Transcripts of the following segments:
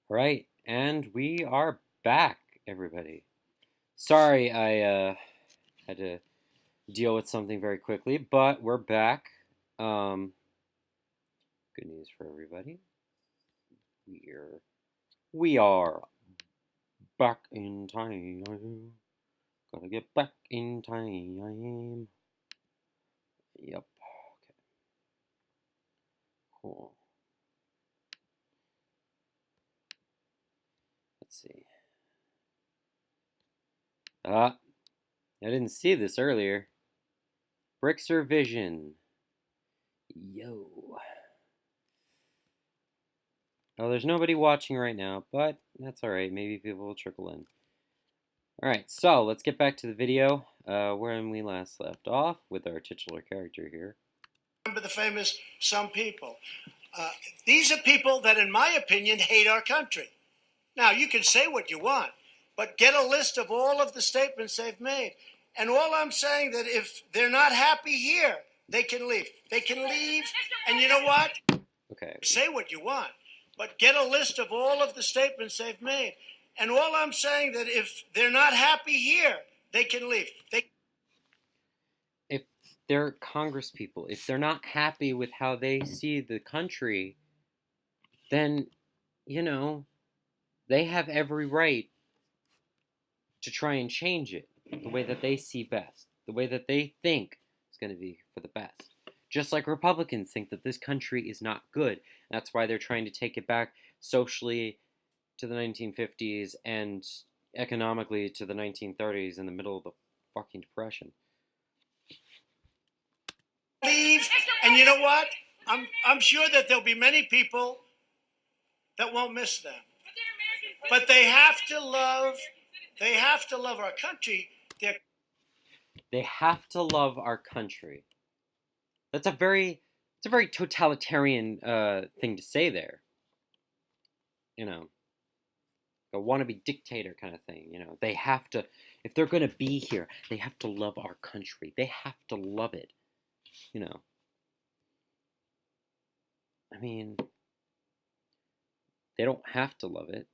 Right, and we are back, everybody. Sorry, I had to deal with something very quickly, but we're back. Um, Good news for everybody. We are back in time. Gotta get back in time. Yep. Okay. Cool. Let's see. I didn't see this earlier. Brixer Vision. Yo. Oh, there's nobody watching right now, but that's alright. Maybe people will trickle in. Alright, so let's get back to the video when we last left off with our titular character here. Remember the famous Some People. These are people that, in my opinion, hate our country. Now, you can say what you want, but get a list of all of the statements they've made. And all I'm saying that if they're not happy here, they can leave. They can leave, and you know what? Okay. Say what you want, but get a list of all of the statements they've made. And all I'm saying that if they're not happy here, they can leave. If they're Congress people, if they're not happy with how they see the country, then, you know, they have every right to try and change it the way that they see best, the way that they think is going to be for the best. Just like Republicans think that this country is not good. That's why they're trying to take it back socially to the 1950s and economically to the 1930s in the middle of the fucking Depression. Leave, and you know what? I'm sure that there'll be many people that won't miss them. But they have to love our country. They have to love our country. It's a very totalitarian thing to say there. You know, a wannabe dictator kind of thing. You know, they have to, if they're going to be here, they have to love our country. They have to love it. You know, I mean, they don't have to love it.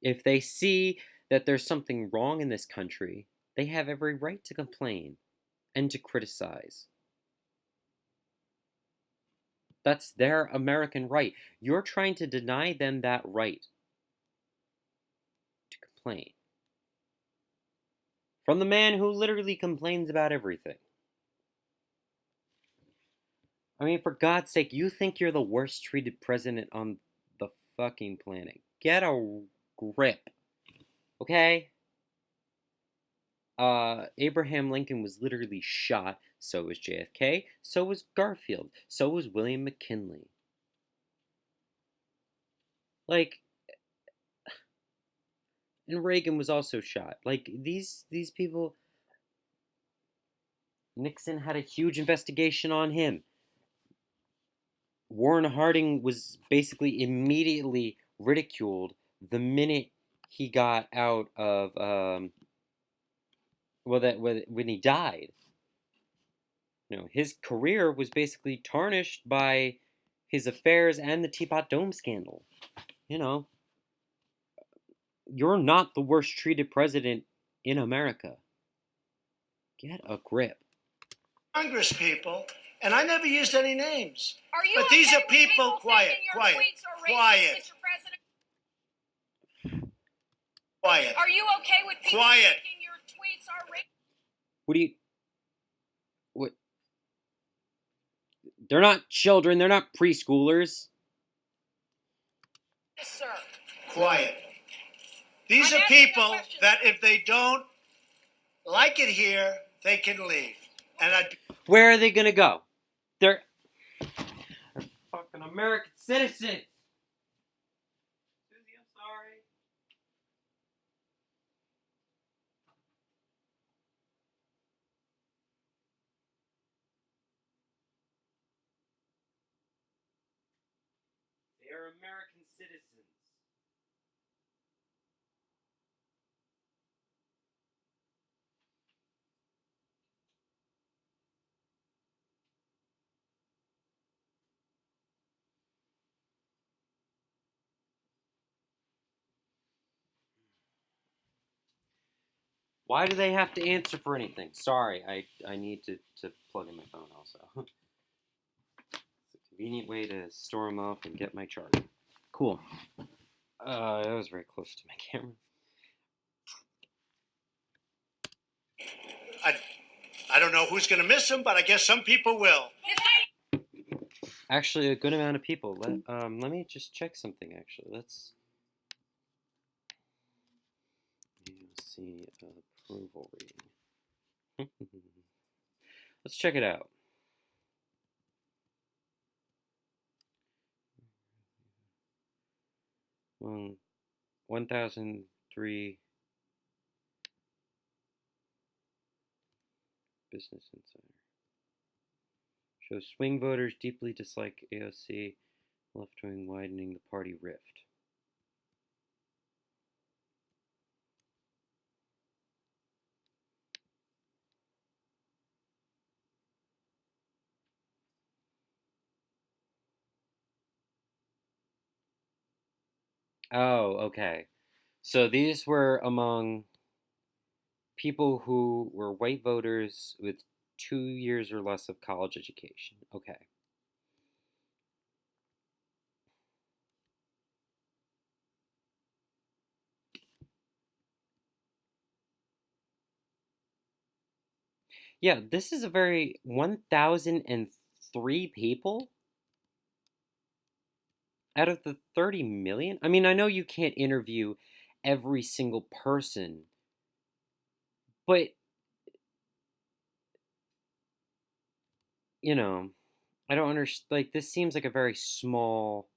If they see that there's something wrong in this country, they have every right to complain and to criticize. That's their American right. You're trying to deny them that right to complain. From the man who literally complains about everything. I mean, for God's sake, you think you're the worst treated president on the fucking planet. Get a grip. Okay? Abraham Lincoln was literally shot. So was JFK. So was Garfield. So was William McKinley. Like, and Reagan was also shot. Like, these people... Nixon had a huge investigation on him. Warren Harding was basically immediately ridiculed the minute he got out of when he died. You know, his career was basically tarnished by his affairs and the Teapot Dome scandal. You know, you're not the worst treated president in America. Get a grip. Congress people, and I never used any names. Are you but okay these are with people quiet. Mr. President? Quiet. Are you okay with people thinking your tweets are racist? What? They're not children. They're not preschoolers. Yes, sir. Quiet. These are people that if they don't like it here, they can leave. And where are they gonna go? They're fucking American citizens. Susie, I'm sorry. They are American citizens. Why do they have to answer for anything? Sorry, I need to plug in my phone also. It's a convenient way to store them off and get my charger. Cool. That was very close to my camera. I don't know who's going to miss him, but I guess some people will. Actually, a good amount of people. Let me just check something. Actually, let's see approval rating. Let's check it out. Well, 1,003 Business Insider shows swing voters deeply dislike AOC, left wing widening the party rift. Oh, okay. So these were among people who were white voters with 2 years or less of college education. Okay. Yeah, this is a very 1,003 people out of the 30 million. I mean, I know you can't interview every single person, but you know, I don't understand. Like, this seems like a very small,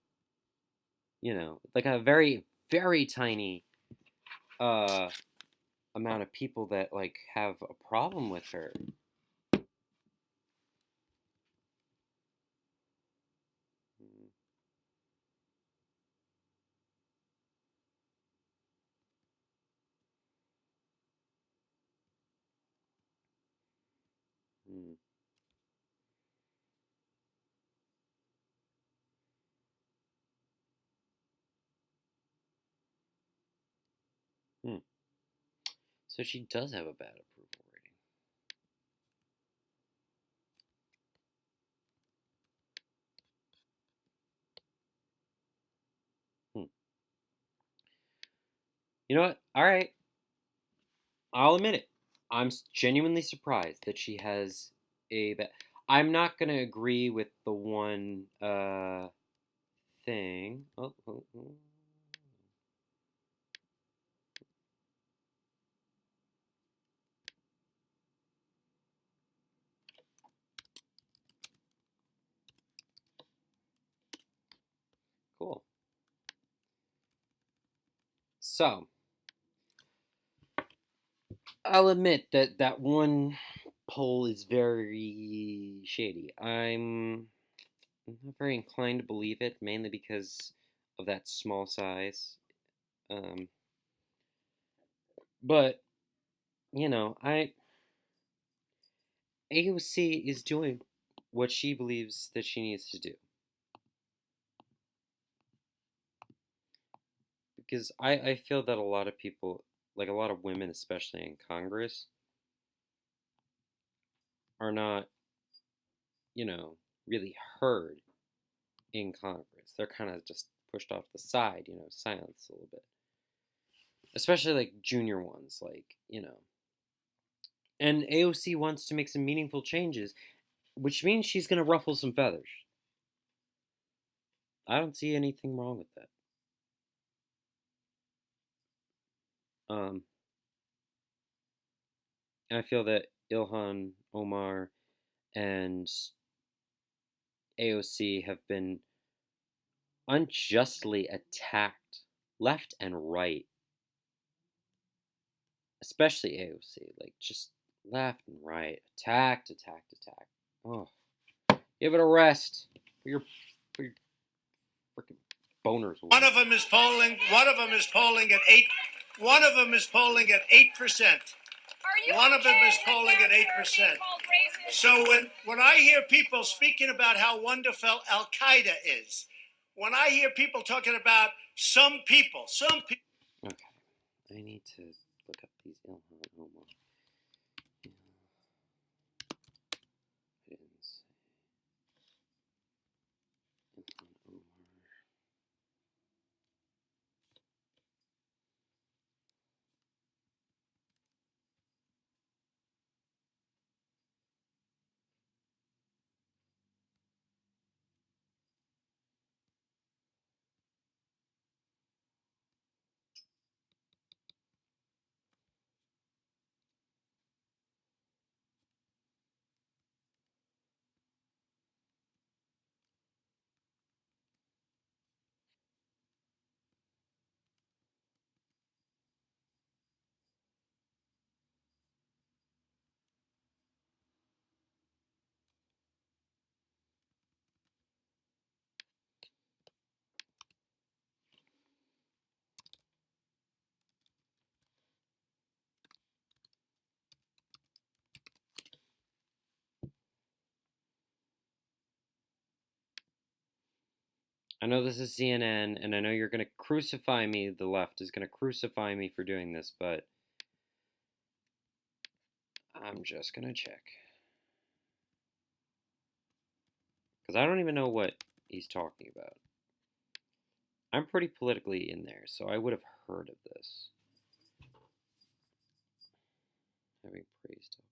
like a very, very tiny amount of people that like have a problem with her. Hmm. Hmm. So she does have a bad approval rating. Hmm. You know what? All right, I'll admit it. I'm genuinely surprised that she has a bad. I'm not gonna agree with the one thing. Oh. Cool. So, I'll admit that that one poll is very shady. I'm not very inclined to believe it, mainly because of that small size. Um, but AOC is doing what she believes that she needs to do. Because I feel that a lot of people, like a lot of women, especially in Congress, are not, really heard in Congress. They're kind of just pushed off the side, silenced a little bit. Especially like junior ones, like. And AOC wants to make some meaningful changes, which means she's going to ruffle some feathers. I don't see anything wrong with that. Um, and I feel that Ilhan Omar and AOC have been unjustly attacked left and right, especially AOC. Like, just left and right. Attacked. Oh, give it a rest. For your freaking boners away. One of them is polling. One of them is polling at 8. One of them is polling at 8%. One of them is polling at 8%. So when I hear people speaking about how wonderful Al Qaeda is, when I hear people talking about some people. Okay, I need to look up these Ilhan Omar. I know this is CNN, and I know you're going to crucify me, the left is going to crucify me for doing this, but I'm just going to check. Because I don't even know what he's talking about. I'm pretty politically in there, so I would have heard of this. Having praised Al-Qaeda.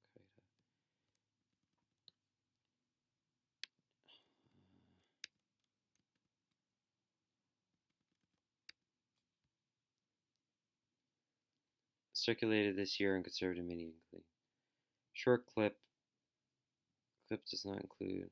Circulated this year in conservative media. Short clip. Clip does not include.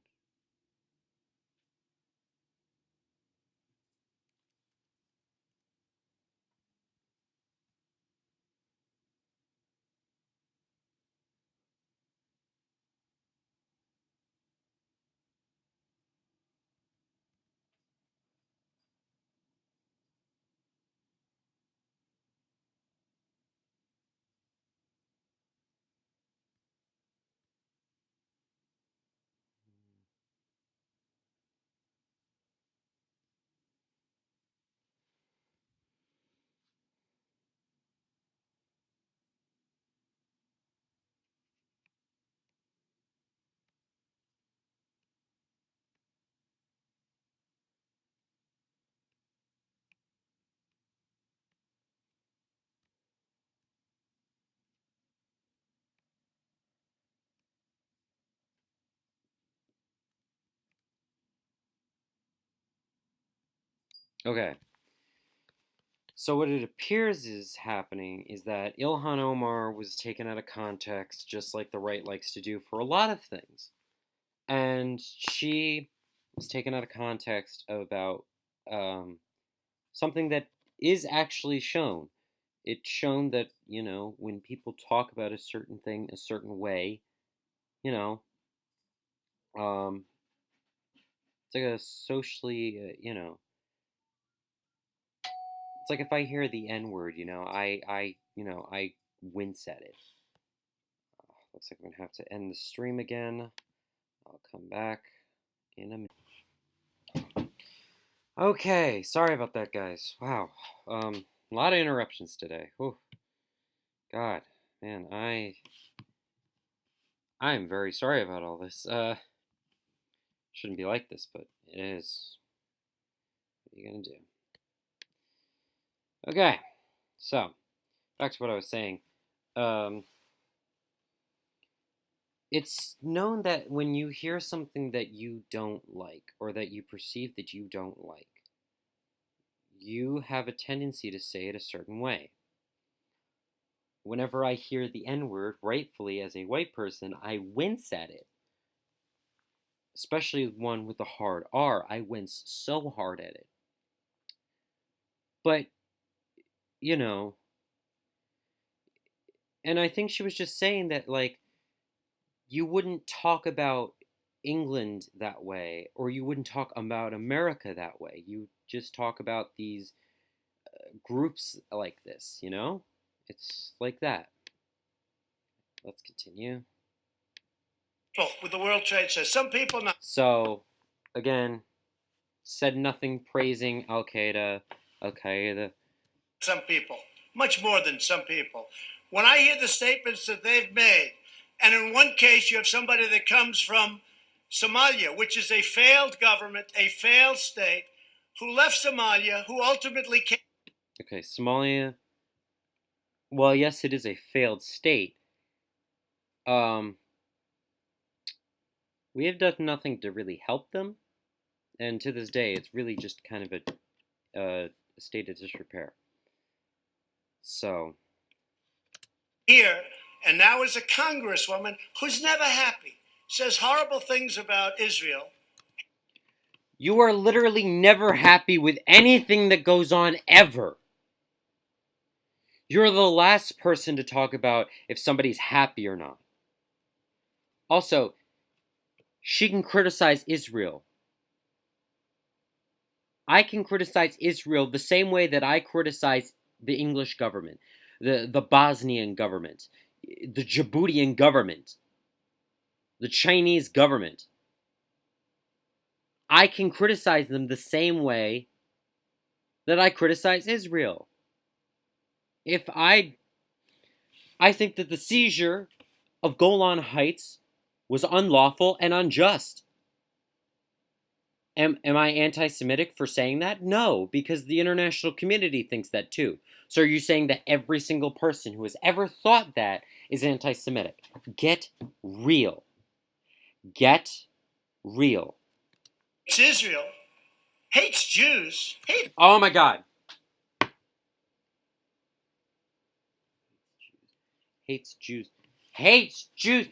Okay. So what it appears is happening is that Ilhan Omar was taken out of context, just like the right likes to do for a lot of things. And she was taken out of context about something that is actually shown. It's shown that, when people talk about a certain thing a certain way, you know, um, it's like a socially, it's like if I hear the N word, I wince at it. Looks like I'm gonna have to end the stream again. I'll come back in a minute. Okay, sorry about that, guys. Wow, a lot of interruptions today. Oh, God, man, I'm very sorry about all this. Shouldn't be like this, but it is. What are you gonna do? Okay, so back to what I was saying. It's known that when you hear something that you don't like, or that you perceive that you don't like, you have a tendency to say it a certain way. Whenever I hear the N word, rightfully as a white person, I wince at it. Especially one with the hard R, I wince so hard at it. But, you know, and I think she was just saying that, like, you wouldn't talk about England that way, or you wouldn't talk about America that way. You just talk about these groups like this, It's like that. Let's continue. With the World Trade Center. Some people not. So, again, said nothing praising Al Qaeda. Some people, much more than some people. When I hear the statements that they've made, and in one case you have somebody that comes from Somalia, which is a failed government, a failed state, who left Somalia, who ultimately came. Okay, Somalia. Well, yes, it is a failed state. We have done nothing to really help them, and to this day, it's really just kind of a state of disrepair. So. Here, and now is a congresswoman who's never happy, says horrible things about Israel. You are literally never happy with anything that goes on ever. You're the last person to talk about if somebody's happy or not. Also, she can criticize Israel. I can criticize Israel the same way that I criticize the English government, the Bosnian government, the Djiboutian government, the Chinese government. I can criticize them the same way that I criticize Israel. If I think that the seizure of Golan Heights was unlawful and unjust. Am I anti-Semitic for saying that? No, because the international community thinks that too. So are you saying that every single person who has ever thought that is anti-Semitic? Get real. Get real. It's Israel, hates Jews, Oh my God. Hates Jews. Hates Jews.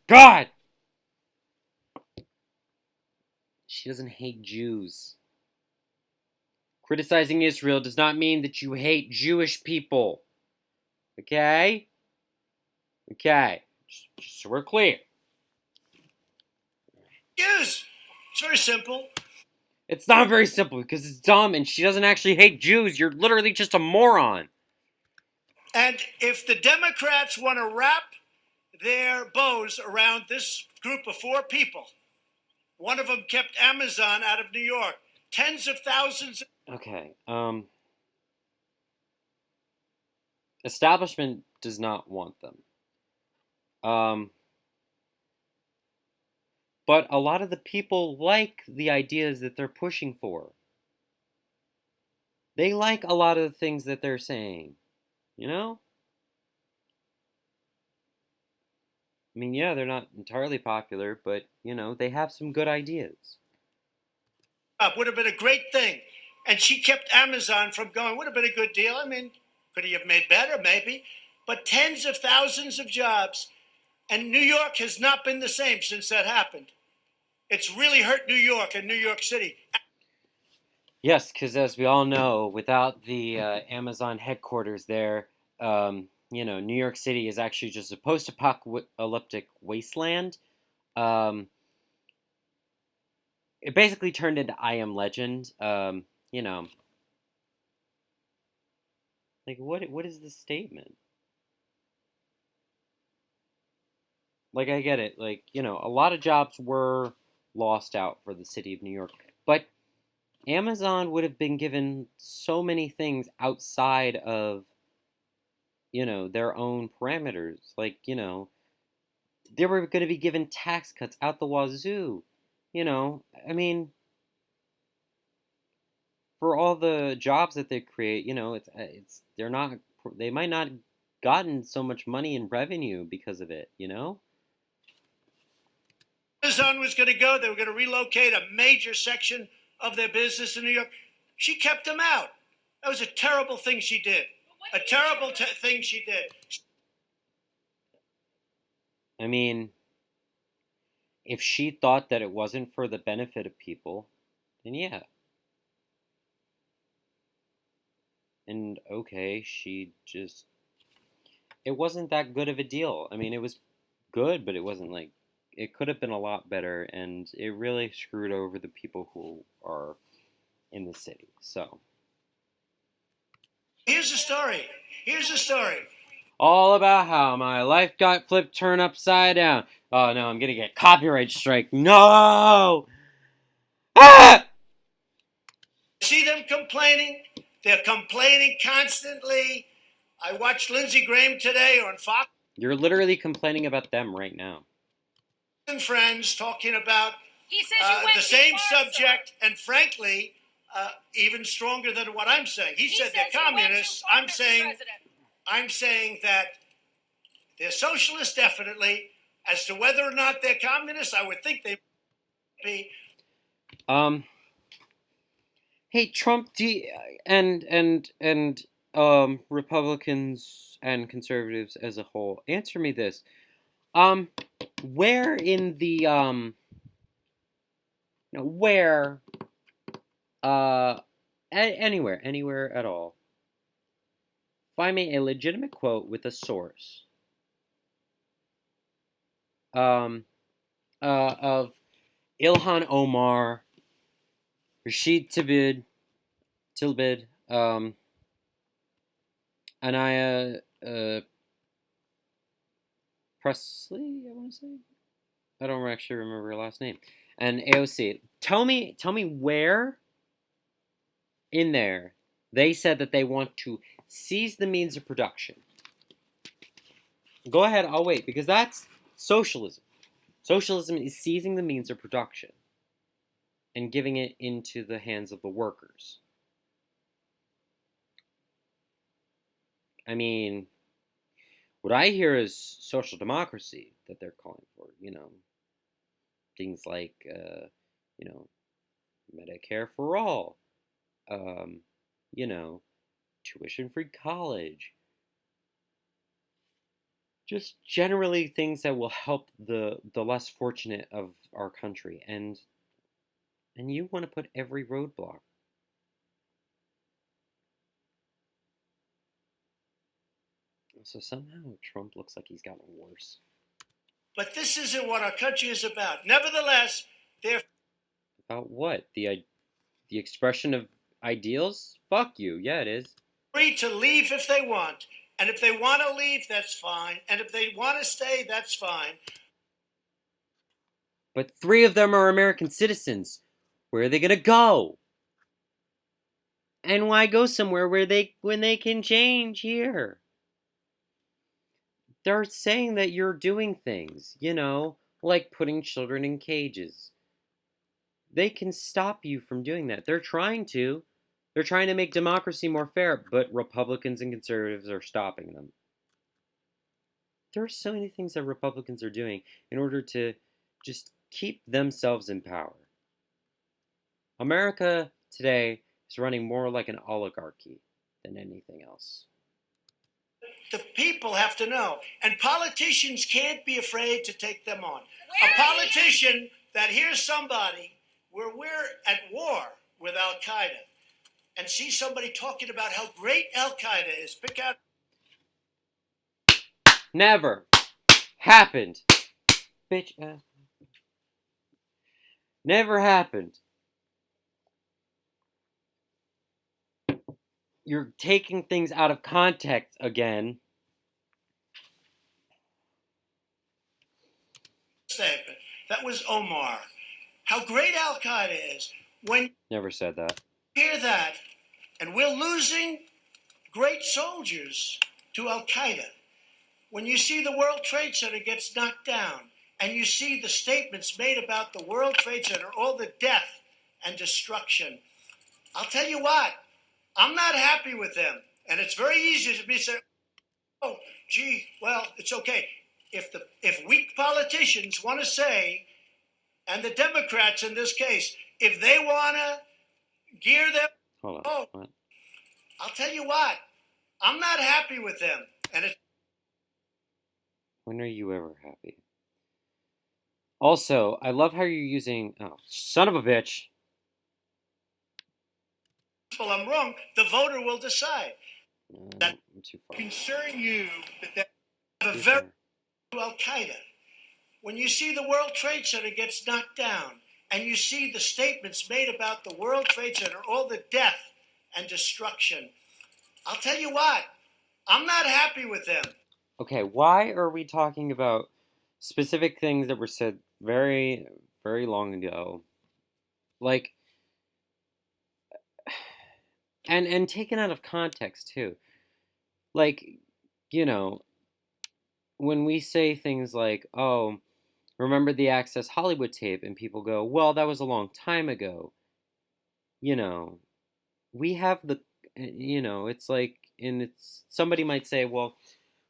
God! She doesn't hate Jews. Criticizing Israel does not mean that you hate Jewish people. Okay? Okay. Just so we're clear. Jews. It's very simple. It's not very simple because it's dumb and she doesn't actually hate Jews. You're literally just a moron. And if the Democrats want to wrap their bows around this group of 4 people, one of them kept Amazon out of New York, tens of thousands. Okay. Establishment does not want them. But a lot of the people like the ideas that they're pushing for. They like a lot of the things that they're saying. You know? I mean, yeah, they're not entirely popular, but, you know, they have some good ideas. Would have been a great thing. And she kept Amazon from going. Would have been a good deal. I mean, could he have made better? Maybe. But tens of thousands of jobs. And New York has not been the same since that happened. It's really hurt New York and New York City. Yes, because as we all know, without the Amazon headquarters there, New York City is actually just a post-apocalyptic wasteland. It basically turned into I Am Legend. Like what is this statement? Like I get it. Like, a lot of jobs were lost out for the city of New York, but Amazon would have been given so many things outside of, their own parameters. Like, they were going to be given tax cuts out the wazoo. I mean, for all the jobs that they create, they might not gotten so much money in revenue because of it. Amazon was going to go. They were going to relocate a major section of their business in New York. She kept them out. That was a terrible thing she did. A terrible thing she did. I mean, if she thought that it wasn't for the benefit of people, then yeah. And okay, it wasn't that good of a deal. I mean, it was good, but it wasn't like, it could have been a lot better, and it really screwed over the people who are in the city. So, Here's the story. all about how my life got turned upside down. Oh no, I'm gonna get copyright strike. No! Ah! See them complaining? They're complaining constantly. I watched Lindsey Graham today on Fox You're literally complaining about them right now. and Friends talking about He says you went the too same far, subject, sir. and frankly, even stronger than what I'm saying. He said they're says you went too communists. far, I'm Mr. saying President. I'm saying that they're socialists, definitely. As to whether or not they're communists, I would think they be. Hey, Trump, and Republicans and conservatives as a whole, answer me this. Where in the where anywhere at all, find me a legitimate quote with a source of Ilhan Omar, Rashid Tilbid, Anaya Presley, I want to say. I don't actually remember her last name. And AOC. Tell me where in there they said that they want to seize the means of production. Go ahead, I'll wait, because that's socialism. Socialism is seizing the means of production and giving it into the hands of the workers. I mean, what I hear is social democracy that they're calling for. Things like, Medicare for all, um, tuition-free college. Just generally things that will help the less fortunate of our country, and you want to put every roadblock. So somehow Trump looks like he's gotten worse. But this isn't what our country is about. Nevertheless, they're About what? The expression of ideals? Fuck you. Yeah, it is. free to leave if they want. And if they want to leave, that's fine. And if they want to stay, that's fine. But 3 of them are American citizens. Where are they gonna go? And why go somewhere when they can change here? They're saying that you're doing things, like putting children in cages. They can stop you from doing that. They're trying to. They're trying to make democracy more fair, but Republicans and conservatives are stopping them. There are so many things that Republicans are doing in order to just keep themselves in power. America today is running more like an oligarchy than anything else. The people have to know. And politicians can't be afraid to take them on. A politician that hears somebody where we're at war with Al Qaeda and sees somebody talking about how great Al Qaeda is, pick out. Never happened. Bitch. Never happened. You're taking things out of context again. Statement. That was Omar. How great Al Qaeda is. When Never said that. you hear that, and we're losing great soldiers to Al Qaeda. When you see the World Trade Center gets knocked down, and you see the statements made about the World Trade Center, all the death and destruction, I'll tell you what, I'm not happy with them. And it's very easy to be say, oh, gee, well, it's okay. If weak politicians want to say, and the Democrats in this case, if they want to gear them, Hold on. What? I'll tell you what, I'm not happy with them. And it's When are you ever happy? Also, I love how you're using... Oh, son of a bitch. well, I'm wrong. The voter will decide. I'm too far. Concern you that they have a Too very far. Al Qaeda. When you see the World Trade Center gets knocked down, and you see the statements made about the World Trade Center, all the death and destruction, I'll tell you what, I'm not happy with them. Okay, why are we talking about specific things that were said very, very long ago? Like, and taken out of context, too. Like, when we say things like, oh, remember the Access Hollywood tape, and people go, well, that was a long time ago. We have it's like, and somebody might say, well,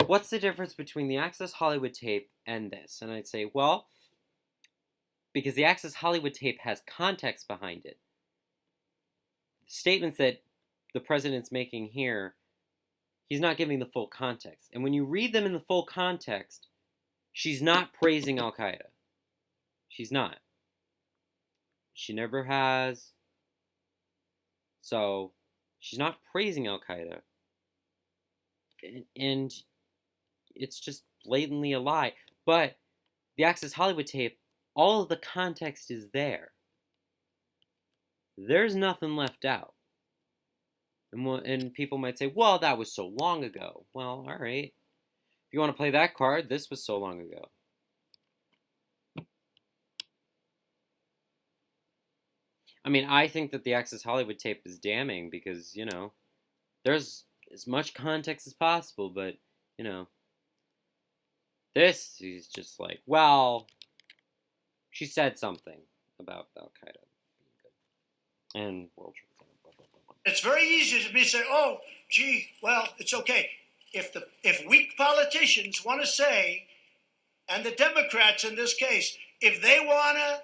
what's the difference between the Access Hollywood tape and this? And I'd say, well, because the Access Hollywood tape has context behind it. Statements that the president's making here, he's not giving the full context. And when you read them in the full context, she's not praising Al Qaeda. She's not. She never has. So, she's not praising Al Qaeda. And it's just blatantly a lie. But the Access Hollywood tape, all of the context is there. There's nothing left out. And people might say, well, that was so long ago. Well, all right. If you want to play that card, this was so long ago. I mean, I think that the Access Hollywood tape is damning because, there's as much context as possible, but, you know, this is just like, well, she said something about Al Qaeda and World Trade Center. Blah, blah, blah, blah. It's very easy to be say, oh, gee, well, it's okay. If weak politicians want to say, and the Democrats in this case, if they want to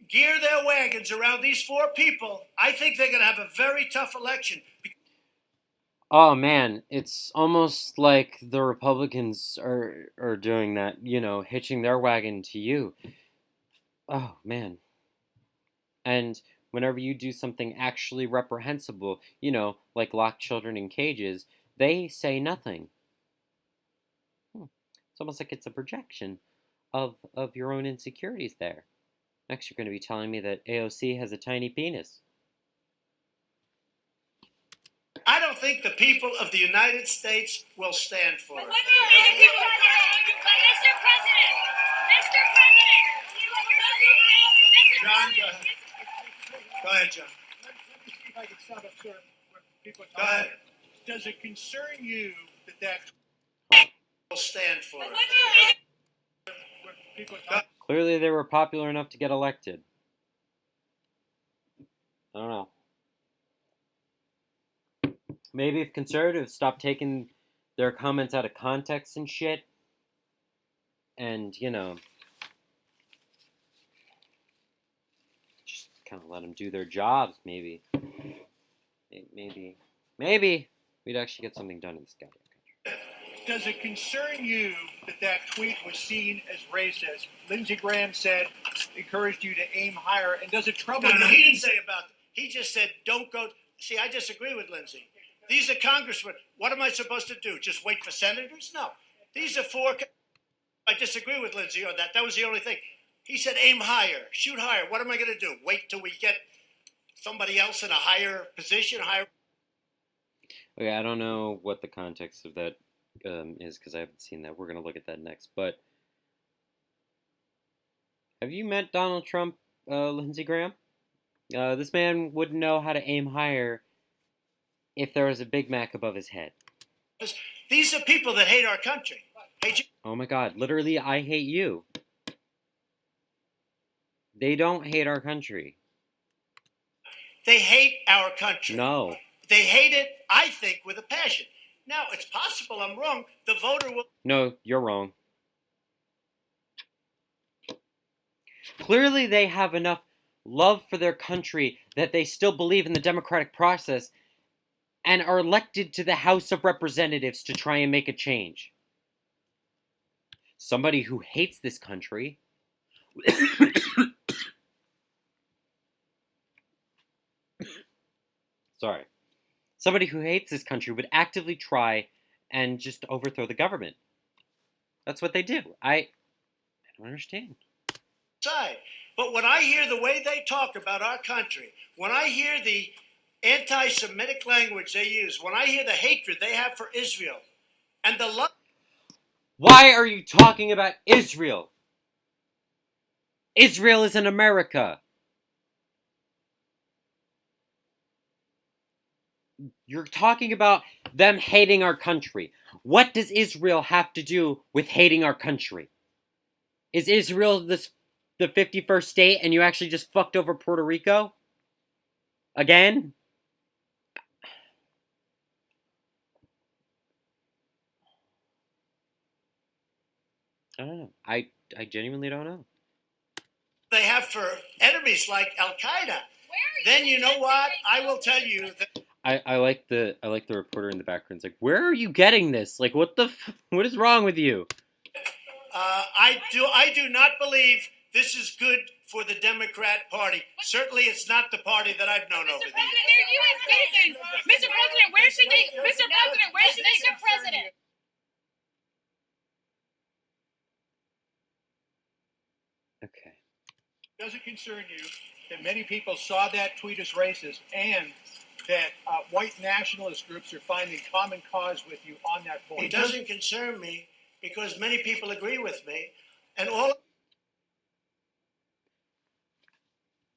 gear their wagons around these four people, I think they're going to have a very tough election. Oh man, it's almost like the Republicans are doing that, hitching their wagon to you. Oh man. And whenever you do something actually reprehensible, like lock children in cages, they say nothing. It's almost like it's a projection of your own insecurities there. Next, you're going to be telling me that AOC has a tiny penis. I don't think the people of the United States will stand for it. Mr. President! Mr. President! John, go ahead, John. Let me see if I can sum up, sir, what people Go ahead. Does it concern you that Will stand for it. what people Clearly, they were popular enough to get elected. I don't know. Maybe if conservatives stop taking their comments out of context and shit, and, just kind of let them do their jobs, maybe we'd actually get something done in this goddamn country. Does it concern you that tweet was seen as racist? Lindsey Graham said, encouraged you to aim higher, and does it trouble No, you? he didn't say about that. He just said, don't go. See, I disagree with Lindsey. These are congressmen. What am I supposed to do? Just wait for senators? No. These are four. I disagree with Lindsey on that. That was the only thing. He said, aim higher, shoot higher. What am I going to do? Wait till we get somebody else in a higher position, higher. Okay, I don't know what the context of that is because I haven't seen that. We're going to look at that next. But have you met Donald Trump, Lindsey Graham? This man wouldn't know how to aim higher if there was a Big Mac above his head. These are people that hate our country. Hate you. Oh my God, literally, I hate you. They don't hate our country. They hate our country. No. They hate it, I think, with a passion. Now, it's possible I'm wrong. The voter will. No, you're wrong. Clearly, they have enough love for their country that they still believe in the democratic process and are elected to the House of Representatives to try and make a change. Somebody who hates this country sorry. Somebody who hates this country would actively try and just overthrow the government. That's what they do. I don't understand. Side. But when I hear the way they talk about our country, when I hear the anti-Semitic language they use, when I hear the hatred they have for Israel, and the love. Why are you talking about Israel? Israel is in America. You're talking about them hating our country. What does Israel have to do with hating our country? Is Israel the 51st state and you actually just fucked over Puerto Rico? Again? I don't know. I genuinely don't know. They have for enemies like Al Qaeda. Then you know what? I will tell you that. I like the reporter in the background. It's like, where are you getting this? Like, what is wrong with you? I do not believe this is good for the Democrat Party. Certainly, it's not the party that I've known over the years. They're U.S. citizens. Mr. President, where should they Mr. President? Okay. Does it concern you that many people saw that tweet as racist and that white nationalist groups are finding common cause with you on that point? It doesn't concern me because many people agree with me, and all.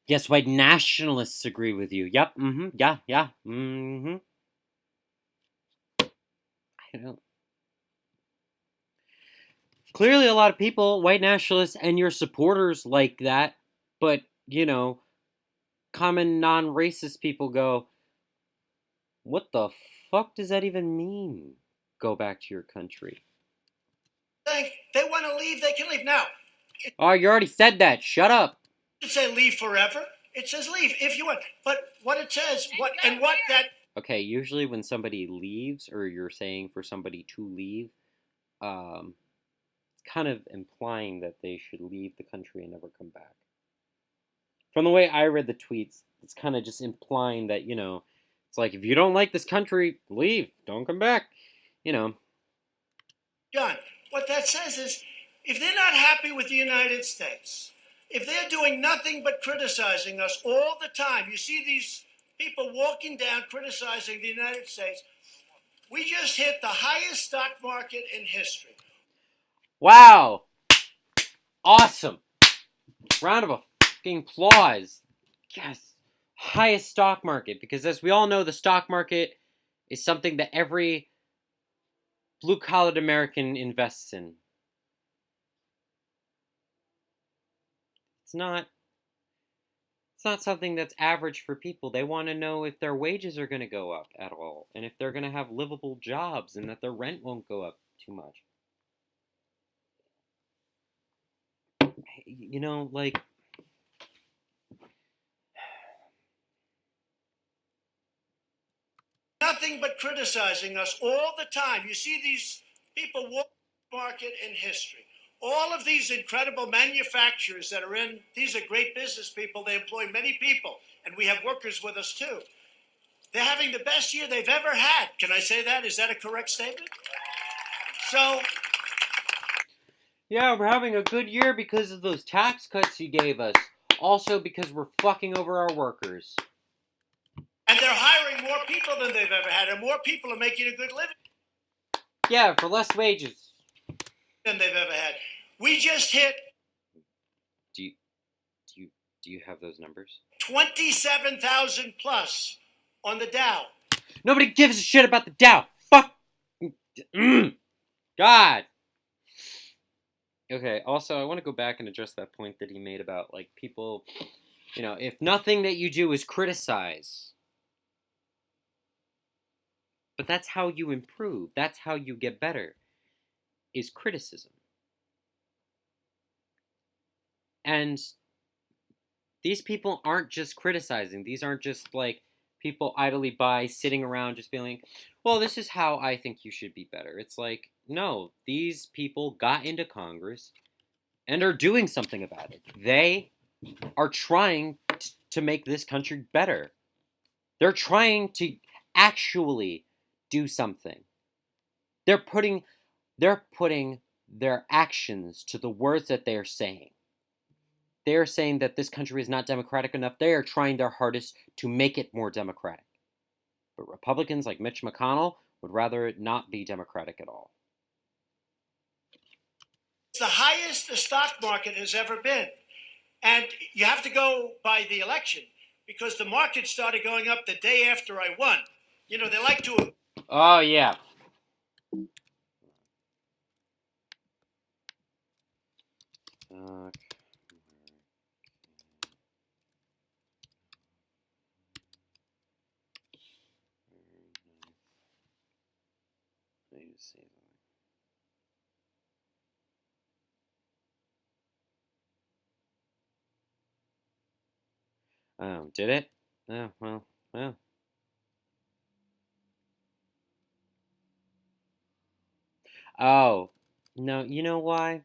Yes, white nationalists agree with you. Yep. Mm-hmm. Yeah. Yeah. Mm-hmm. I don't. Clearly, a lot of people, white nationalists and your supporters, like that. But common non-racist people go, "What the fuck does that even mean? Go back to your country." They want to leave, they can leave. Now, Oh, you already said that. Shut up. it doesn't say leave forever. It says leave if you want. But what it says, what that Okay, usually when somebody leaves, or you're saying for somebody to leave, it's kind of implying that they should leave the country and never come back. From the way I read the tweets, it's kind of just implying that, it's like, if you don't like this country, leave. Don't come back. You know. John, what that says is if they're not happy with the United States, if they're doing nothing but criticizing us all the time, you see these people walking down criticizing the United States. We just hit the highest stock market in history. Wow. Awesome. Round of fucking applause. Yes. Highest stock market. Because as we all know, the stock market is something that every blue-collared American invests in. It's not something that's average for people. They want to know if their wages are going to go up at all, and if they're going to have livable jobs, and that their rent won't go up too much. Like, Nothing but criticizing us all the time. You see these people walk the market in history. All of these incredible manufacturers that are in, these are great business people. They employ many people, and we have workers with us too. They're having the best year they've ever had. Can I say that? Is that a correct statement? So, yeah, we're having a good year because of those tax cuts you gave us. Also because we're fucking over our workers. and they're hiring more people than they've ever had, and more people are making a good living Yeah, for less wages. than they've ever had. We just hit Do you have those numbers? 27,000 plus on the Dow. Nobody gives a shit about the Dow. Fuck. God. Okay, also, I want to go back and address that point that he made about, like, people, if nothing that you do is criticize. But that's how you improve. That's how you get better, is criticism. And these people aren't just criticizing. These aren't just, like, people idly by sitting around just being like, well, this is how I think you should be better. It's like, no, these people got into Congress and are doing something about it. They are trying to make this country better. They're trying to actually do something. They're putting their actions to the words that they are saying. They are saying that this country is not democratic enough. They are trying their hardest to make it more democratic. But Republicans like Mitch McConnell would rather it not be democratic at all. It's the highest the stock market has ever been. And you have to go by the election because the market started going up the day after I won. They like to. Oh, yeah. Oh, did it? Oh, well. Oh, no, you know why?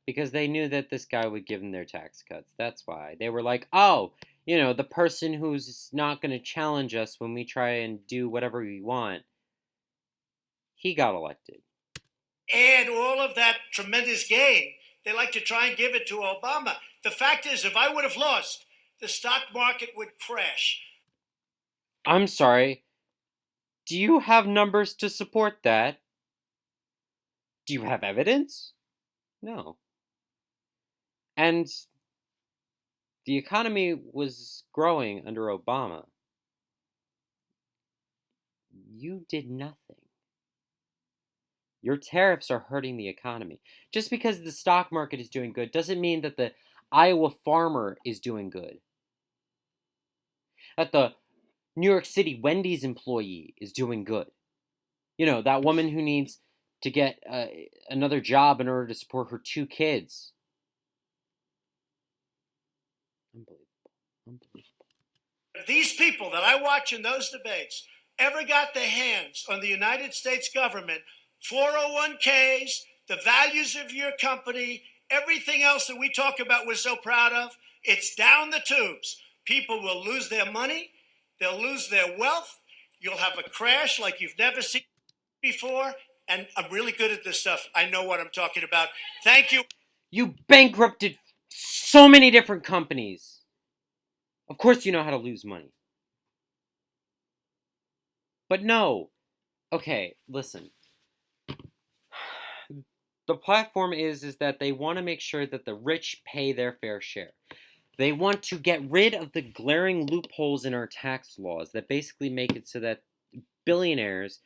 Because they knew that this guy would give them their tax cuts. That's why. They were like, oh, the person who's not going to challenge us when we try and do whatever we want, he got elected. Add all of that tremendous gain. They like to try and give it to Obama. The fact is, if I would have lost, the stock market would crash. I'm sorry. Do you have numbers to support that? Do you have evidence? No. And The economy was growing under Obama. You did nothing. Your tariffs are hurting the economy. Just because the stock market is doing good doesn't mean that the Iowa farmer is doing good. That the New York City Wendy's employee is doing good. You know, that woman who needs to get another job in order to support her 2 kids. Unbelievable. Unbelievable. If these people that I watch in those debates ever got their hands on the United States government, 401ks, the values of your company, everything else that we talk about we're so proud of, it's down the tubes. People will lose their money. They'll lose their wealth. You'll have a crash like you've never seen before. And I'm really good at this stuff. I know what I'm talking about. Thank you. You bankrupted so many different companies. Of course you know how to lose money. But no. Okay, listen. The platform is that they want to make sure that the rich pay their fair share. They want to get rid of the glaring loopholes in our tax laws that basically make it so that billionaires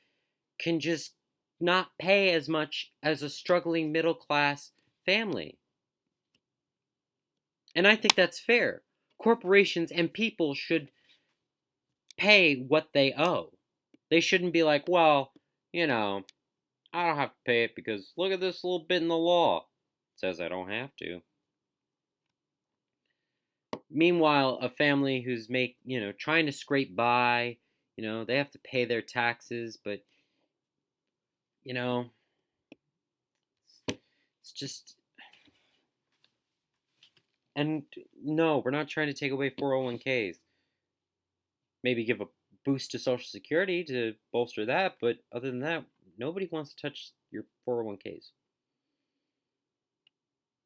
can just not pay as much as a struggling middle class family. And I think that's fair. Corporations and people should pay what they owe. They shouldn't be like, well, you know, I don't have to pay it because look at this little bit in the law. It says I don't have to. Meanwhile, a family who's trying to scrape by, they have to pay their taxes, but it's just. And no, we're not trying to take away 401ks. Maybe give a boost to Social Security to bolster that, but other than that, nobody wants to touch your 401ks.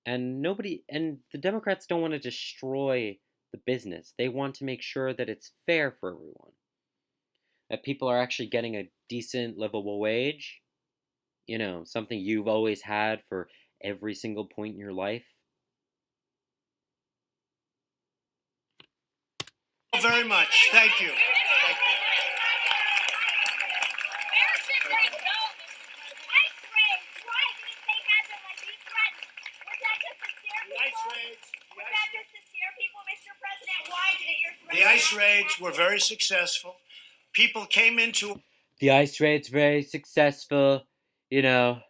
And the Democrats don't want to destroy the business. They want to make sure that it's fair for everyone. That people are actually getting a decent, livable wage. Something you've always had for every single point in your life. Very much. Thank you. Thank you. The ICE raids were very successful. People came into... The ICE raids very successful. The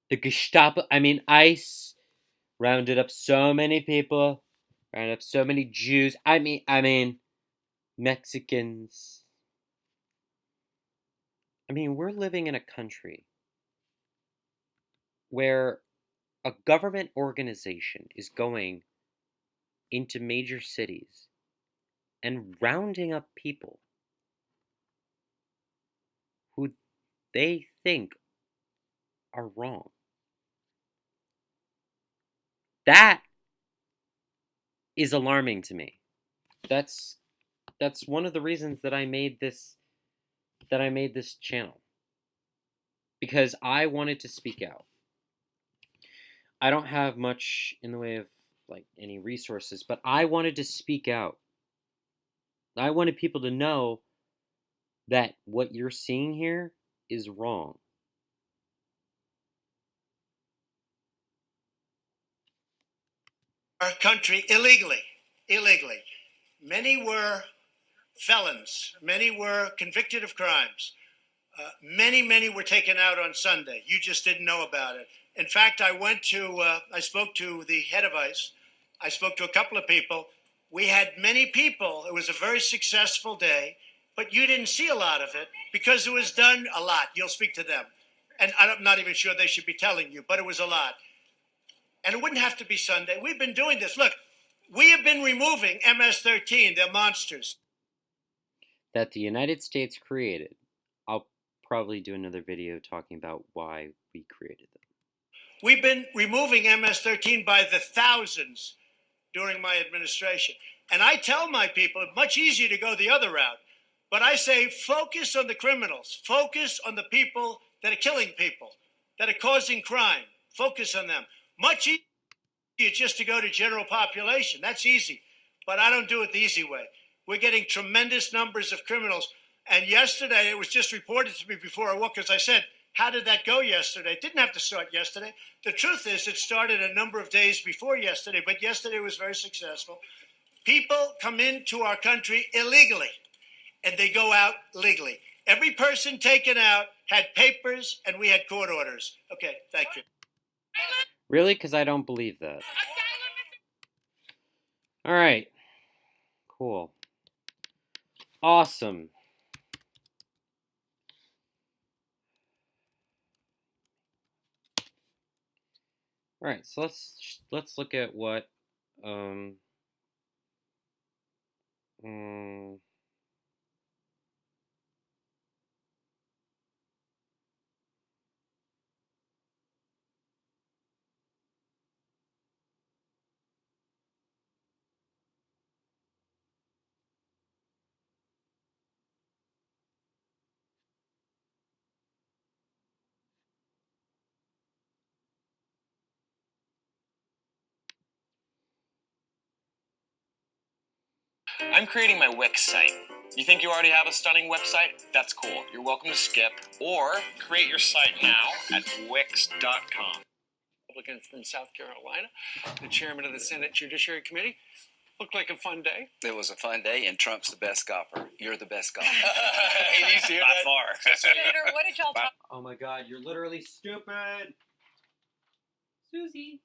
Gestapo... ICE rounded up so many people. Rounded up so many Jews. Mexicans. We're living in a country where a government organization is going into major cities and rounding up people who they think are wrong. That is alarming to me. That's one of the reasons that I made this channel. Because I wanted to speak out. I don't have much in the way of any resources, but I wanted to speak out. I wanted people to know that what you're seeing here is wrong. Our country illegally. Many were felons. Many were convicted of crimes. Many were taken out on Sunday. You just didn't know about it. In fact, I spoke to the head of ICE. I spoke to a couple of people. We had many people. It was a very successful day, but you didn't see a lot of it because it was done a lot. You'll speak to them. And I'm not even sure they should be telling you, but it was a lot. And it wouldn't have to be Sunday. We've been doing this. Look, we have been removing MS-13. They're monsters. That the United States created. I'll probably do another video talking about why we created them. We've been removing MS-13 by the thousands during my administration. And I tell my people, it's much easier to go the other route. But I say, focus on the criminals. Focus on the people that are killing people, that are causing crime. Focus on them. Much easier. just to go to general population. That's easy. But I don't do it the easy way. We're getting tremendous numbers of criminals. And yesterday, it was just reported to me before I walked, because I said, how did that go yesterday? It didn't have to start yesterday. The truth is, it started a number of days before yesterday, but yesterday was very successful. People come into our country illegally, and they go out legally. Every person taken out had papers, and we had court orders. Okay, thank you. Really? Because I don't believe that. All right. Cool. Awesome. All right, so let's look at what I'm creating my Wix site. You think you already have a stunning website? That's cool. You're welcome to skip or create your site now at Wix.com. Republican from South Carolina, the chairman of the Senate Judiciary Committee. Looked like a fun day. It was a fun day, and Trump's the best golfer. You're the best golfer. You see by far. Senator, what did y'all talk? Oh my God, you're literally stupid, Susie.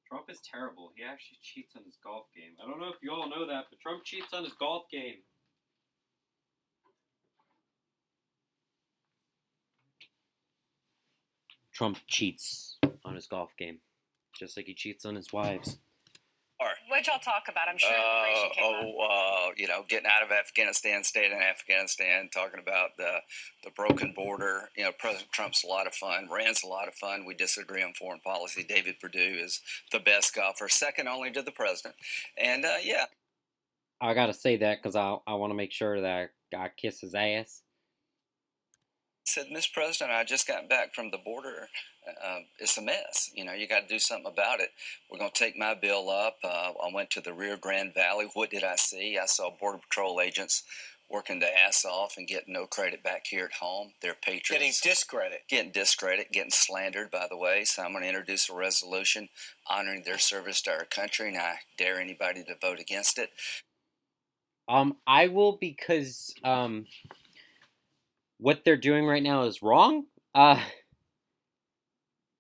Trump is terrible. He actually cheats on his golf game. I don't know if you all know that, but Trump cheats on his golf game. Trump cheats on his golf game, just like he cheats on his wives. What did y'all talk about? I'm sure immigration came up. Getting out of Afghanistan, staying in Afghanistan, talking about the broken border. President Trump's a lot of fun. Rand's a lot of fun. We disagree on foreign policy. David Perdue is the best golfer, second only to the president. And I gotta say that because I want to make sure that I kiss his ass. Said, Mr. President, I just got back from the border. It's a mess. You got to do something about it. We're going to take my bill up. I went to the Rio Grande Valley. What did I see? I saw Border Patrol agents working their ass off and getting no credit back here at home. Their patriots. Getting discredit, getting slandered, by the way. So I'm going to introduce a resolution honoring their service to our country, and I dare anybody to vote against it. I will, because what they're doing right now is wrong.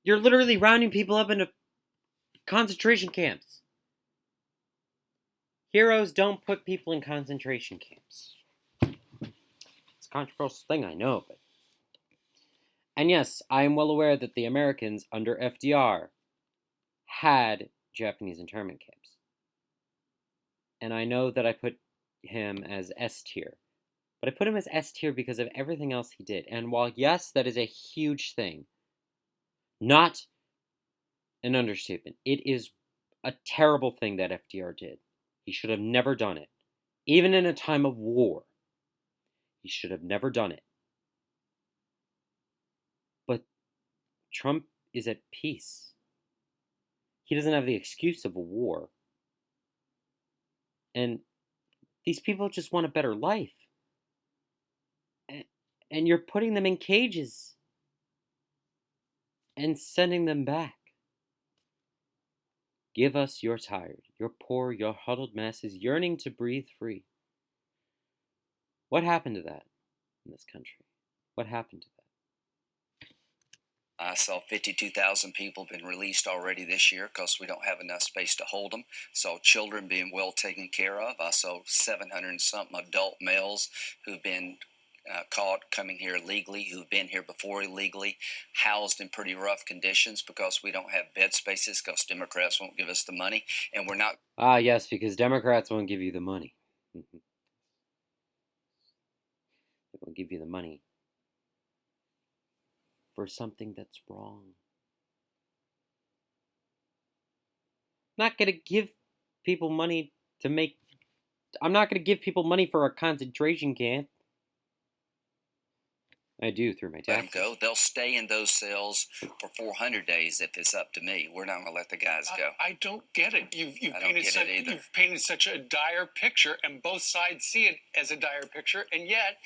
You're literally rounding people up into concentration camps. Heroes don't put people in concentration camps. It's a controversial thing, I know, but... And yes, I am well aware that the Americans under FDR had Japanese internment camps. And I know that I put him as S tier. But I put him as S tier because of everything else he did. And while, yes, that is a huge thing, not an understatement, it is a terrible thing that FDR did. He should have never done it. Even in a time of war, he should have never done it. But Trump is at peace. He doesn't have the excuse of a war. And these people just want a better life. And you're putting them in cages and sending them back. Give us your tired, your poor, your huddled masses yearning to breathe free. What happened to that in this country? What happened to that? I saw 52,000 people been released already this year because we don't have enough space to hold them. Saw children being well taken care of. I saw 700 and something adult males who've been caught coming here illegally, who've been here before illegally, housed in pretty rough conditions because we don't have bed spaces because Democrats won't give us the money, and we're not. Ah, yes, because Democrats won't give you the money. They won't give you the money for something that's wrong. I'm not going to give people money to make... I'm not going to give people money for a concentration camp. I do, through my Let them taxes. go. They'll stay in those cells for 400 days if it's up to me. We're not going to let the guys go. I don't get it. You've I don't painted get such it either. you've painted such a dire picture, and both sides see it as a dire picture, and yet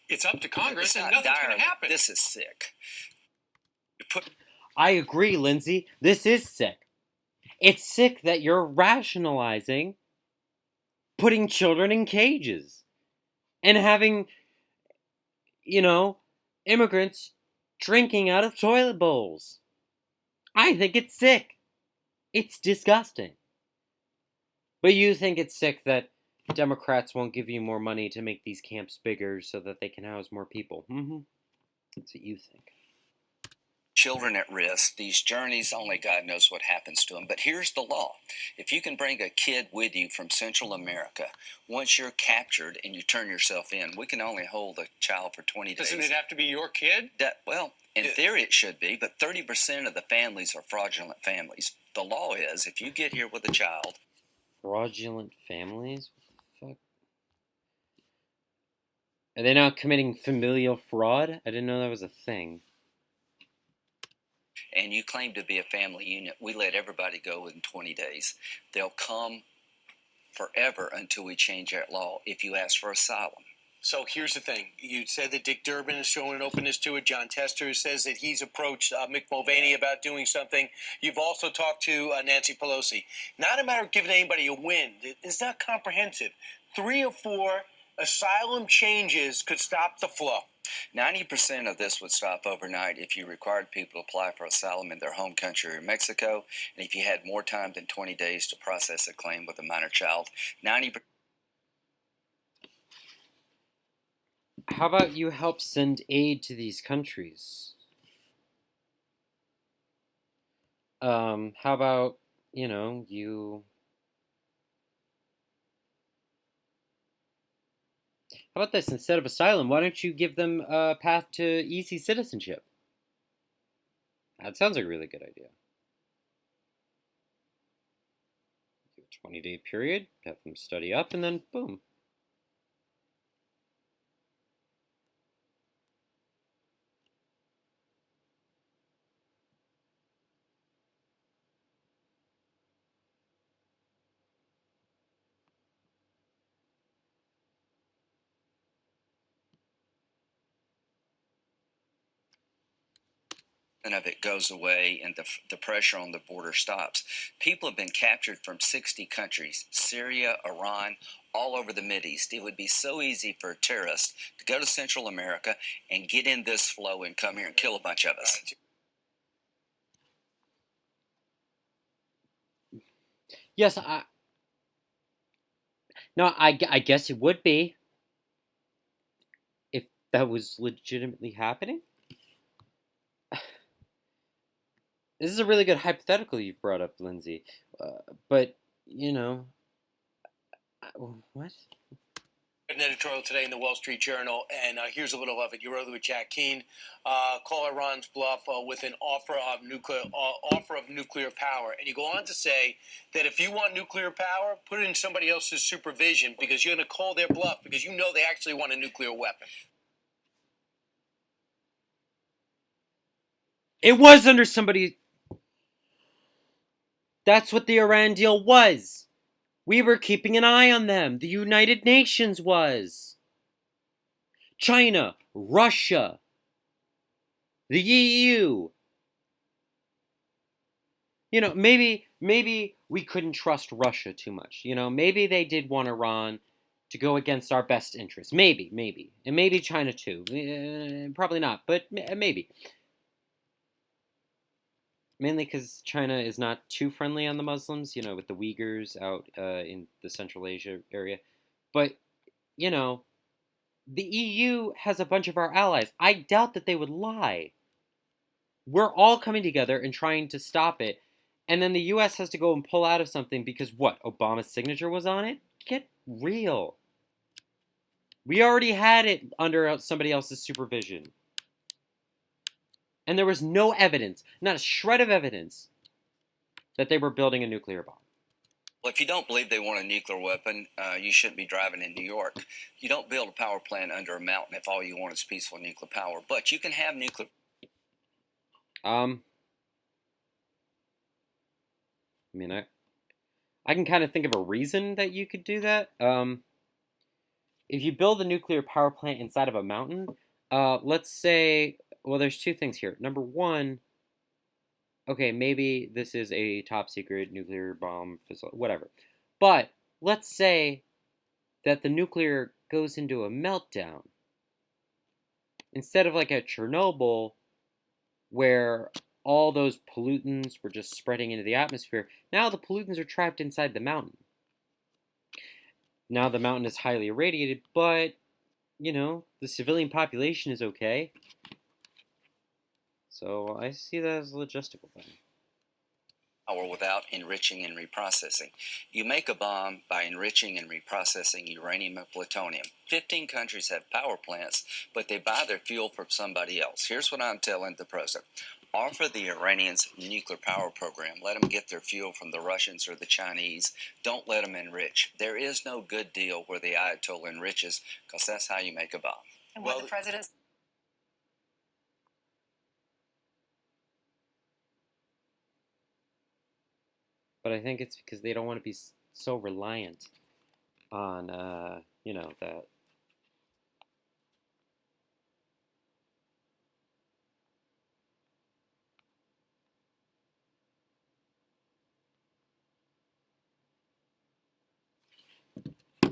it's up to Congress, It's and not nothing's dire. going to happen. This is sick. You put I agree, Lindsey. This is sick. It's sick that you're rationalizing putting children in cages and having, immigrants drinking out of toilet bowls. I think it's sick. It's disgusting. But you think it's sick that Democrats won't give you more money to make these camps bigger so that they can house more people. That's what you think. children at risk. These journeys, only God knows what happens to them. But here's the law. If you can bring a kid with you from Central America, once you're captured and you turn yourself in, we can only hold a child for 20 days. Doesn't it have to be your kid? Well, in theory it should be, but 30% of the families are fraudulent families. The law is, if you get here with a child... Fraudulent families? What the fuck? Are they now committing familial fraud? I didn't know that was a thing. And you claim to be a family unit, we let everybody go within 20 days. They'll come forever until we change that law if you ask for asylum. So here's the thing. You said that Dick Durbin is showing an openness to it. John Tester says that he's approached Mick Mulvaney about doing something. You've also talked to Nancy Pelosi. Not a matter of giving anybody a win. It's not comprehensive. 3 or 4 asylum changes could stop the flow. 90% of this would stop overnight if you required people to apply for asylum in their home country or Mexico, and if you had more time than 20 days to process a claim with a minor child. 90%. How about you help send aid to these countries? How about, you... How about this? Instead of asylum, why don't you give them a path to easy citizenship? That sounds like a really good idea. Give a 20-day period, have them study up, and then boom. Of it goes away and the pressure on the border stops. People have been captured from 60 countries, Syria, Iran, all over the Mideast. It would be so easy for a terrorist to go to Central America and get in this flow and come here and kill a bunch of us. Yes, I guess it would be if that was legitimately happening. This is a really good hypothetical you've brought up, Lindsey. But, what? An editorial today in the Wall Street Journal, and here's a little of it. You wrote it with Jack Keane. Call Iran's bluff with an offer of nuclear power, and you go on to say that if you want nuclear power, put it in somebody else's supervision because you're going to call their bluff because you know they actually want a nuclear weapon. It was under somebody. That's what the Iran deal was. We were keeping an eye on them. The United Nations was. China, Russia, the EU. Maybe we couldn't trust Russia too much. Maybe they did want Iran to go against our best interests. Maybe. And maybe China too. Probably not, but maybe. Mainly because China is not too friendly on the Muslims, with the Uyghurs out in the Central Asia area. But, the EU has a bunch of our allies. I doubt that they would lie. We're all coming together and trying to stop it. And then the US has to go and pull out of something because, what, Obama's signature was on it? Get real. We already had it under somebody else's supervision. And there was no evidence, not a shred of evidence, that they were building a nuclear bomb. Well, if you don't believe they want a nuclear weapon, you shouldn't be driving in New York. You don't build a power plant under a mountain if all you want is peaceful nuclear power. But you can have nuclear. I mean, I can kind of think of a reason that you could do that. If you build a nuclear power plant inside of a mountain, let's say, well, there's two things here. Number one, okay, maybe this is a top secret nuclear bomb facility, whatever. But let's say that the nuclear goes into a meltdown. Instead of like at Chernobyl, where all those pollutants were just spreading into the atmosphere, now the pollutants are trapped inside the mountain. Now the mountain is highly irradiated, but, you know, the civilian population is okay. So I see that as a logistical thing. Or without enriching and reprocessing. You make a bomb by enriching and reprocessing uranium and plutonium. 15 countries have power plants, but they buy their fuel from somebody else. Here's what I'm telling the president. Offer the Iranians a nuclear power program. Let them get their fuel from the Russians or the Chinese. Don't let them enrich. There is no good deal where the Ayatollah enriches, because that's how you make a bomb. And what the president. But I think it's because they don't want to be so reliant on, you know, that.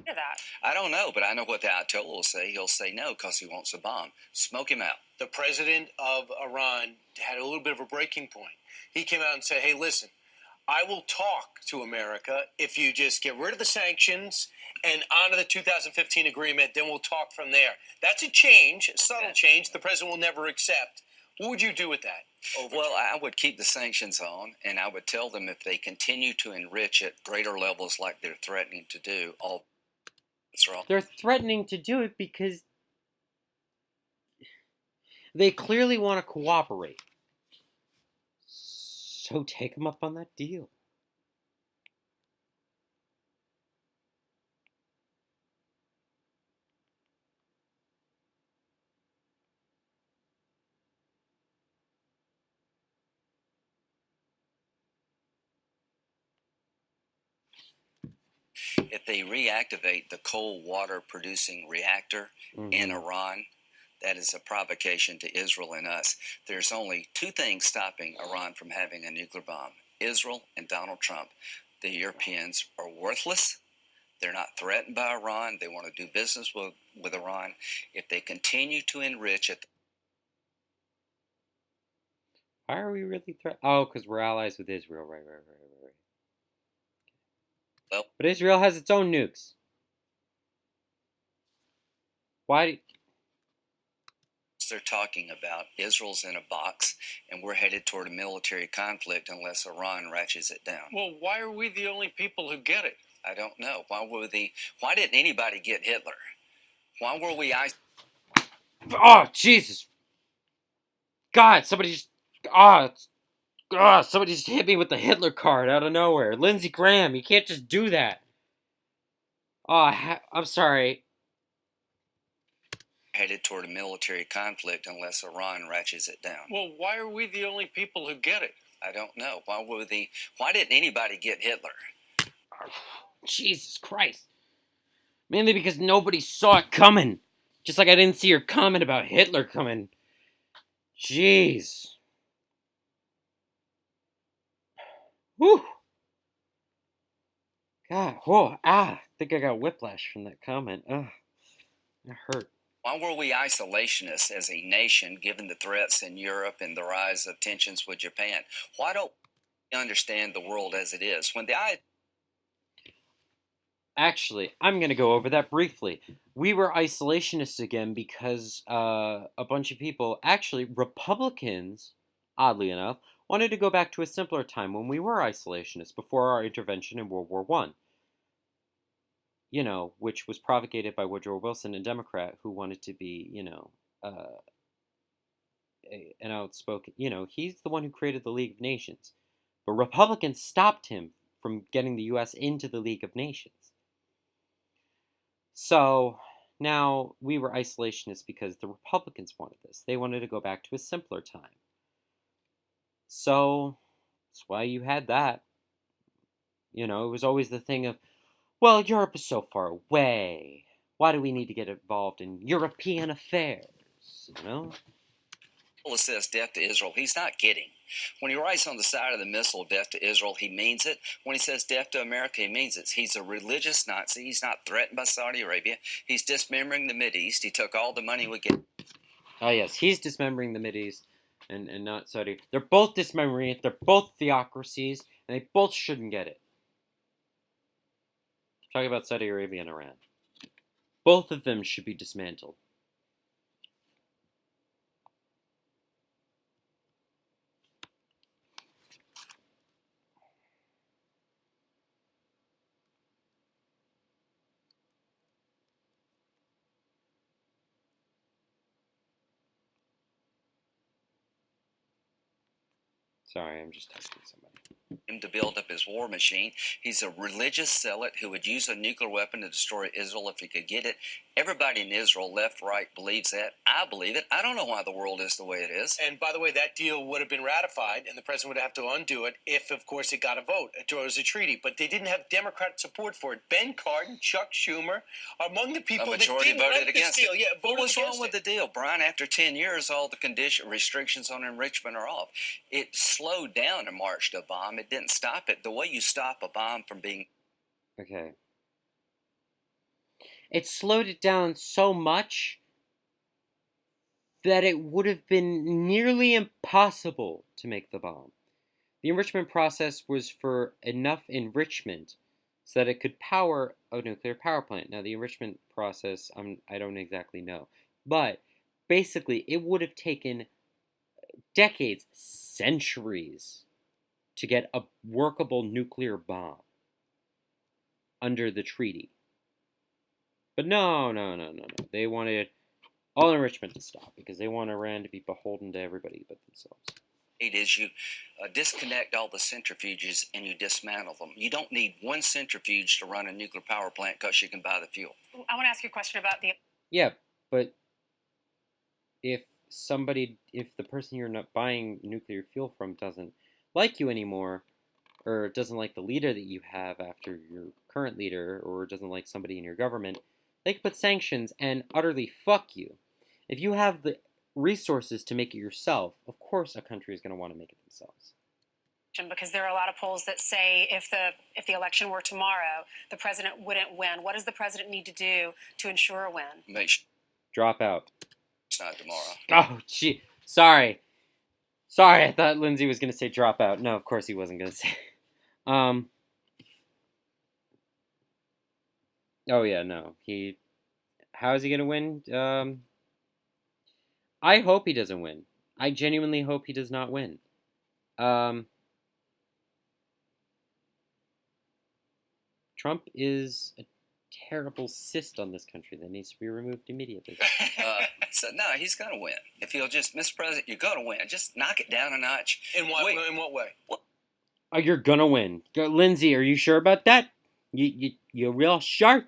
That. I don't know, but I know what the Ayatollah will say. He'll say no because he wants a bomb. Smoke him out. The president of Iran had a little bit of a breaking point. He came out and said, hey, listen, I will talk to America if you just get rid of the sanctions and honor the 2015 agreement, then we'll talk from there. That's a change, a subtle change the president will never accept. What would you do with that? Well, I would keep the sanctions on, and I would tell them if they continue to enrich at greater levels like they're threatening to do, all that's wrong. They're threatening to do it because they clearly want to cooperate. So take them up on that deal. If they reactivate the cold water producing reactor in Iran, that is a provocation to Israel and us. There's only two things stopping Iran from having a nuclear bomb: Israel and Donald Trump. The Europeans are worthless. They're not threatened by Iran. They want to do business with Iran. If they continue to enrich it. Why are we really Oh, because we're allies with Israel. Right. Well, but Israel has its own nukes. Why? They're talking about Israel's in a box, and we're headed toward a military conflict unless Iran ratchets it down. Well, why are we the only people who get it? I don't know. Why didn't anybody get Hitler? Why were we Oh, Jesus. God, somebody just hit me with the Hitler card out of nowhere. Lindsey Graham, you can't just do that. Oh, I'm sorry. Headed toward a military conflict unless Iran ratchets it down. Well, why are we the only people who get it? I don't know. Why didn't anybody get Hitler? Jesus Christ. Mainly because nobody saw it coming. Just like I didn't see your comment about Hitler coming. Jeez. Whew. God, whoa, I think I got whiplash from that comment. Ugh, that hurt. Why were we isolationists as a nation given the threats in Europe and the rise of tensions with Japan? Why don't we understand the world as it is? Actually, I'm going to go over that briefly. We were isolationists again because a bunch of people, actually Republicans, oddly enough, wanted to go back to a simpler time when we were isolationists before our intervention in World War I. You know, which was propagated by Woodrow Wilson, a Democrat who wanted to be, you know, an outspoken, you know, he's the one who created the League of Nations. But Republicans stopped him from getting the U.S. into the League of Nations. So now we were isolationists because the Republicans wanted this. They wanted to go back to a simpler time. So that's why you had that. It was always the thing of, well, Europe is so far away. Why do we need to get involved in European affairs? It says death to Israel, he's not kidding. When he writes on the side of the missile, death to Israel, he means it. When he says death to America, he means it. He's a religious Nazi. He's not threatened by Saudi Arabia. He's dismembering the Mideast. He took all the money we get. Oh, yes, he's dismembering the Mideast and not Saudi. They're both dismembering it. They're both theocracies, and they both shouldn't get it. Talking about Saudi Arabia and Iran. Both of them should be dismantled. Sorry, I'm just texting somebody. Him to build up his war machine. He's a religious zealot who would use a nuclear weapon to destroy Israel if he could get it. Everybody in Israel, left, right, believes that. I believe it. I don't know why the world is the way it is. And by the way, that deal would have been ratified, and the president would have to undo it if, of course, it got a vote. It was a treaty, but they didn't have Democrat support for it. Ben Cardin, Chuck Schumer, are among the people that didn't voted like against this deal. it. Yeah, What was wrong with it. the deal, Brian? After 10 years, all the restrictions on enrichment are off. It slowed down a march to a bomb. It didn't stop it. The way you stop a bomb from being... Okay. It slowed it down so much that it would have been nearly impossible to make the bomb. The enrichment process was for enough enrichment so that it could power a nuclear power plant. Now, the enrichment process, I don't exactly know. But basically, it would have taken decades, centuries, to get a workable nuclear bomb under the treaty. But no. They wanted all enrichment to stop because they want Iran to be beholden to everybody but themselves. Is you disconnect all the centrifuges and you dismantle them. You don't need one centrifuge to run a nuclear power plant because you can buy the fuel. I want to ask you a question about the... Yeah, but if the person you're not buying nuclear fuel from doesn't like you anymore, or doesn't like the leader that you have after your current leader, or doesn't like somebody in your government, they can put sanctions and utterly fuck you. If you have the resources to make it yourself, of course a country is going to want to make it themselves. Because there are a lot of polls that say if the election were tomorrow, the president wouldn't win. What does the president need to do to ensure a win? Drop out. It's not tomorrow. Oh, gee. Sorry, I thought Lindsey was going to say drop out. No, of course he wasn't going to say. Oh yeah, no. How is he gonna win? I hope he doesn't win. I genuinely hope he does not win. Trump is a terrible cyst on this country that needs to be removed immediately. So no, he's gonna win. If he'll just, Mr. President, you're gonna win. Just knock it down a notch. In what way? Oh, you're gonna win. Lindsey, are you sure about that? You're real sure?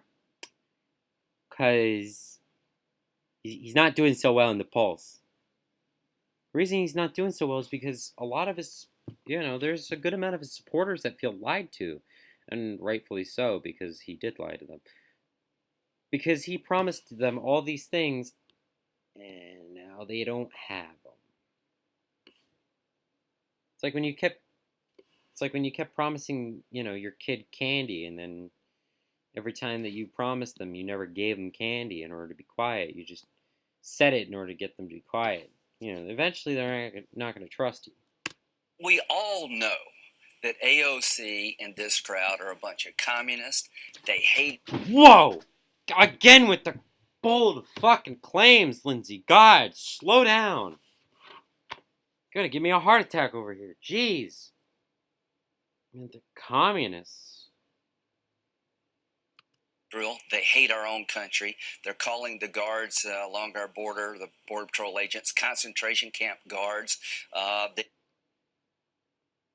Because he's not doing so well in the polls. The reason he's not doing so well is because a lot of his, there's a good amount of his supporters that feel lied to, and rightfully so, because he did lie to them. Because he promised them all these things, and now they don't have them. It's like when you kept promising, your kid candy, and then every time that you promised them, you never gave them candy in order to be quiet. You just said it in order to get them to be quiet. Eventually they're not going to trust you. We all know that AOC and this crowd are a bunch of communists. They hate... Whoa! Again with the bold fucking claims, Lindsey. God, slow down. You're gonna give me a heart attack over here. Jeez. The communists. They hate our own country. They're calling the guards along our border, the Border Patrol agents, concentration camp guards.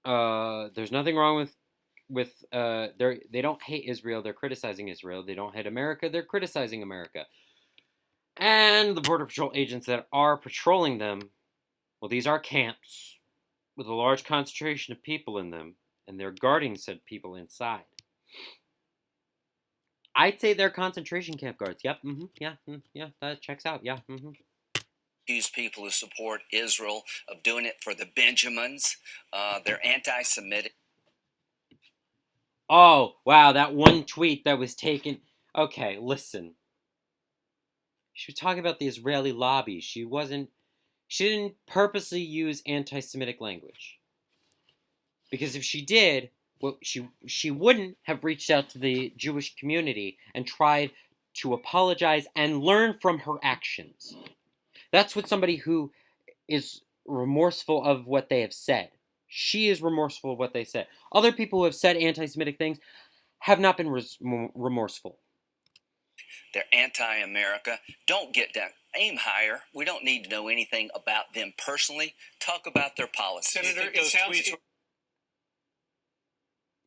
There's nothing wrong with with they don't hate Israel, they're criticizing Israel. They don't hate America, they're criticizing America. And the Border Patrol agents that are patrolling them, well, these are camps with a large concentration of people in them, and they're guarding said people inside. I'd say they're concentration camp guards. Yep, yeah, that checks out. Yeah, Accuse people who support Israel of doing it for the Benjamins. They're anti-Semitic. Oh, wow, that one tweet that was taken. Okay, listen. She was talking about the Israeli lobby. She didn't purposely use anti-Semitic language. Because if she did, well, she wouldn't have reached out to the Jewish community and tried to apologize and learn from her actions. That's what somebody who is remorseful of what they have said. She is remorseful of what they said. Other people who have said anti-Semitic things have not been remorseful. They're anti-America. Don't get down. Aim higher. We don't need to know anything about them personally. Talk about their policies. Senator, it sounds.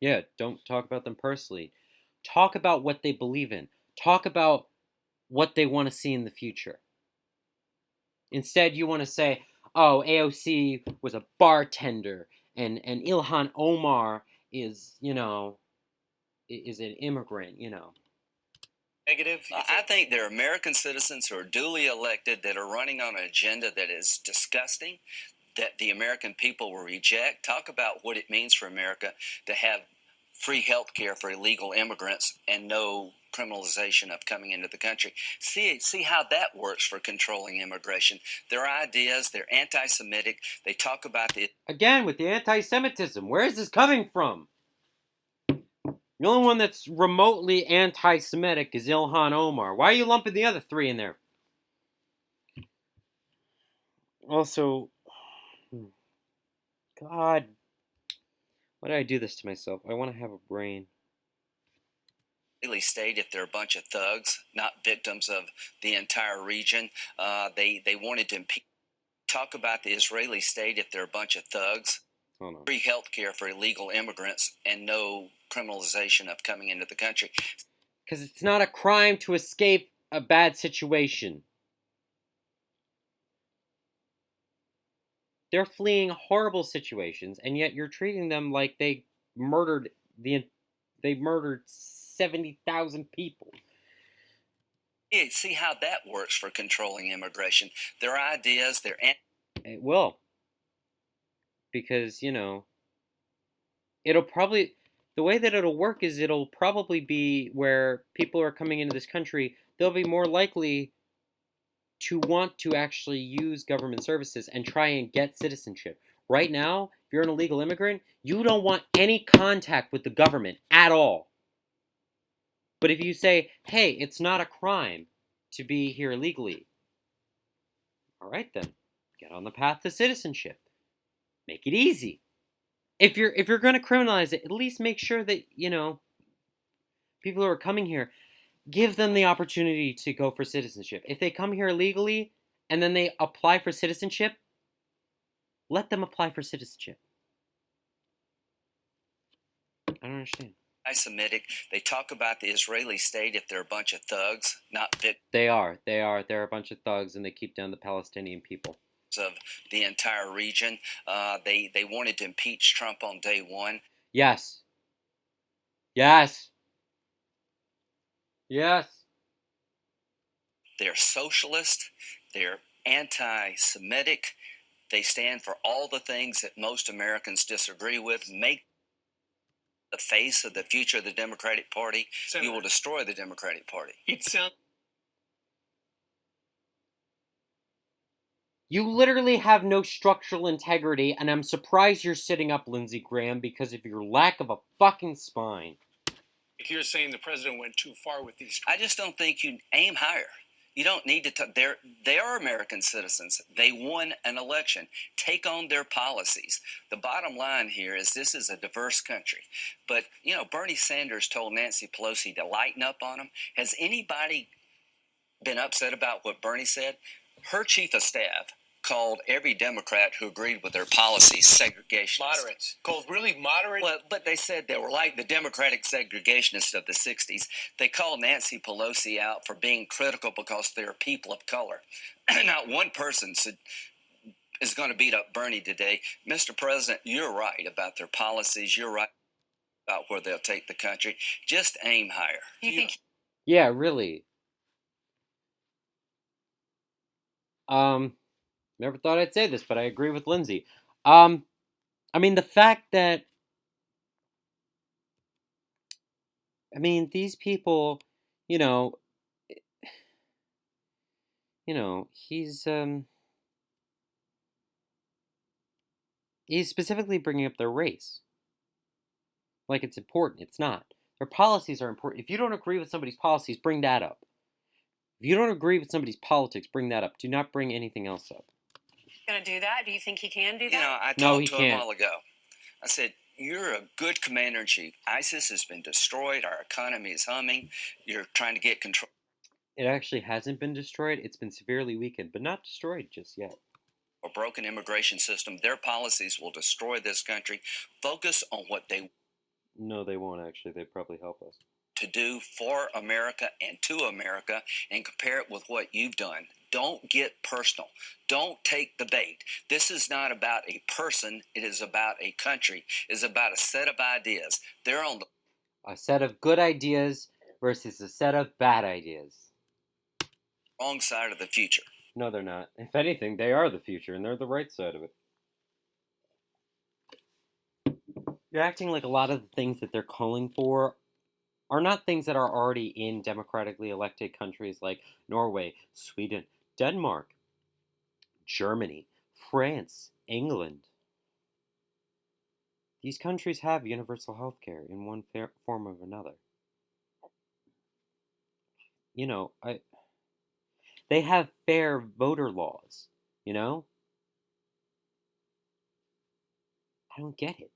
Yeah, don't talk about them personally. Talk about what they believe in. Talk about what they want to see in the future. Instead, you want to say, oh, AOC was a bartender, and Ilhan Omar is, is an immigrant, Negative. I think there are American citizens who are duly elected that are running on an agenda that is disgusting, that the American people will reject. Talk about what it means for America to have free health care for illegal immigrants and no criminalization of coming into the country. See how that works for controlling immigration. Their ideas, they're anti-Semitic. They talk about the... Again, with the anti-Semitism, where is this coming from? The only one that's remotely anti-Semitic is Ilhan Omar. Why are you lumping the other three in there? Also, God, why did I do this to myself? I want to have a brain. State if they're a bunch of thugs, not victims of the entire region. They wanted to talk about the Israeli state if they're a bunch of thugs. Free health care for illegal immigrants and no criminalization of coming into the country. Because it's not a crime to escape a bad situation. They're fleeing horrible situations, and yet you're treating them like they murdered 70,000 people. Yeah, see how that works for controlling immigration. Their ideas, It will. Because, it'll probably... The way that it'll work is it'll probably be where people are coming into this country, they'll be more likely to want to actually use government services and try and get citizenship. Right now, if you're an illegal immigrant, you don't want any contact with the government at all. But if you say, hey, it's not a crime to be here illegally, all right then, get on the path to citizenship. Make it easy. If you're going to criminalize it, at least make sure that, people who are coming here, give them the opportunity to go for citizenship. If they come here illegally and then they apply for citizenship, let them apply for citizenship. I don't understand. Anti-Semitic. They talk about the Israeli state if they're a bunch of thugs, not victims. They are. They're a bunch of thugs, and they keep down the Palestinian people. Of the entire region. They wanted to impeach Trump on day one. Yes. They're socialist. They're anti-Semitic. They stand for all the things that most Americans disagree with. Make the face of the future of the Democratic Party. Senator, you will destroy the Democratic Party. It sounds... You literally have no structural integrity, and I'm surprised you're sitting up, Lindsey Graham, because of your lack of a fucking spine. You're saying the president went too far with these... I just don't think you aim higher. You don't need to... They are American citizens. They won an election. Take on their policies. The bottom line here is this is a diverse country. But, Bernie Sanders told Nancy Pelosi to lighten up on him. Has anybody been upset about what Bernie said? Her chief of staff called every Democrat who agreed with their policies segregationists. Moderates. Called really moderate? Well, but they said they were like the Democratic segregationists of the 60s. They called Nancy Pelosi out for being critical because they're people of color. Not one person is going to beat up Bernie today. Mr. President, you're right about their policies. You're right about where they'll take the country. Just aim higher. Do you think? Yeah, really. Never thought I'd say this, but I agree with Lindsey. I mean, the fact that, these people, you know, he's specifically bringing up their race. Like it's important. It's not. Their policies are important. If you don't agree with somebody's policies, bring that up. If you don't agree with somebody's politics, bring that up. Do not bring anything else up. Going to do that? Do you think he can do that? You know, I No, talked he to him a can't. while ago. I said, you're a good commander-in-chief. ISIS has been destroyed. Our economy is humming. You're trying to get control. It actually hasn't been destroyed. It's been severely weakened, but not destroyed just yet. A broken immigration system. Their policies will destroy this country. Focus on what they No, they won't actually. They probably help us. to do for America and to America and compare it with what you've done. Don't get personal. Don't take the bait. This is not about a person. It is about a country. It is about a set of ideas. They're on the A set of good ideas versus a set of bad ideas. wrong side of the future. No, they're not. If anything, they are the future, and they're the right side of it. You're acting like a lot of the things that they're calling for are not things that are already in democratically elected countries like Norway, Sweden, Denmark, Germany, France, England. These countries have universal health care in one form or another. They have fair voter laws, I don't get it.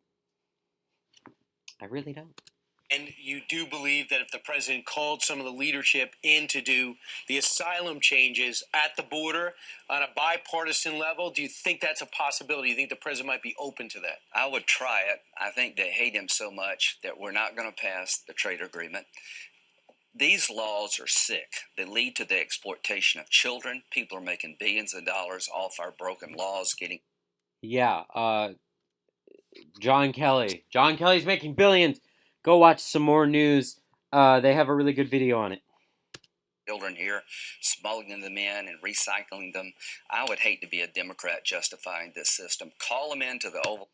I really don't. And you do believe that if the president called some of the leadership in to do the asylum changes at the border on a bipartisan level, do you think that's a possibility? Do you think the president might be open to that? I would try it. I think they hate him so much that we're not going to pass the trade agreement. These laws are sick. They lead to the exploitation of children. People are making billions of dollars off our broken laws, getting... Yeah, John Kelly. John Kelly's making billions. Go watch some more news. They have a really good video on it. Children here, smuggling them in and recycling them. I would hate to be a Democrat justifying this system. Call them into the Oval.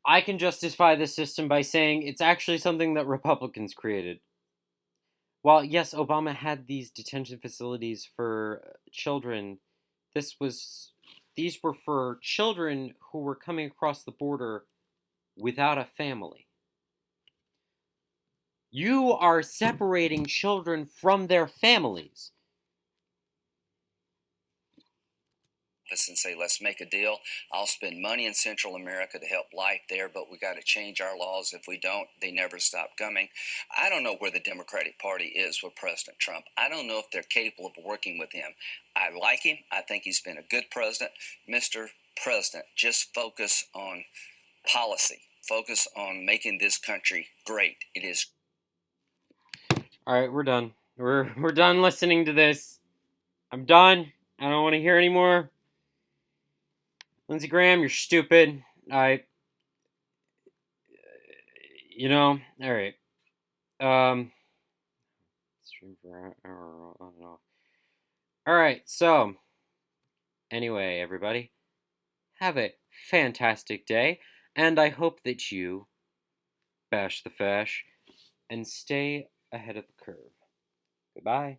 I can justify this system by saying it's actually something that Republicans created. While, yes, Obama had these detention facilities for children, these were for children who were coming across the border without a family. You are separating children from their families. And say, let's make a deal. I'll spend money in Central America to help life there, but we got to change our laws. If we don't, they never stop coming. I don't know where the Democratic Party is with President Trump. I don't know if they're capable of working with him. I like him. I think he's been a good president. Mr. President, just focus on policy. Focus on making this country great. It is. All right, we're done. We're done listening to this. I'm done. I don't want to hear anymore. Lindsey Graham, you're stupid. All right. Stream for an hour on and off. All right, so anyway, everybody, have a fantastic day, and I hope that you bash the fash and stay ahead of the curve. Goodbye.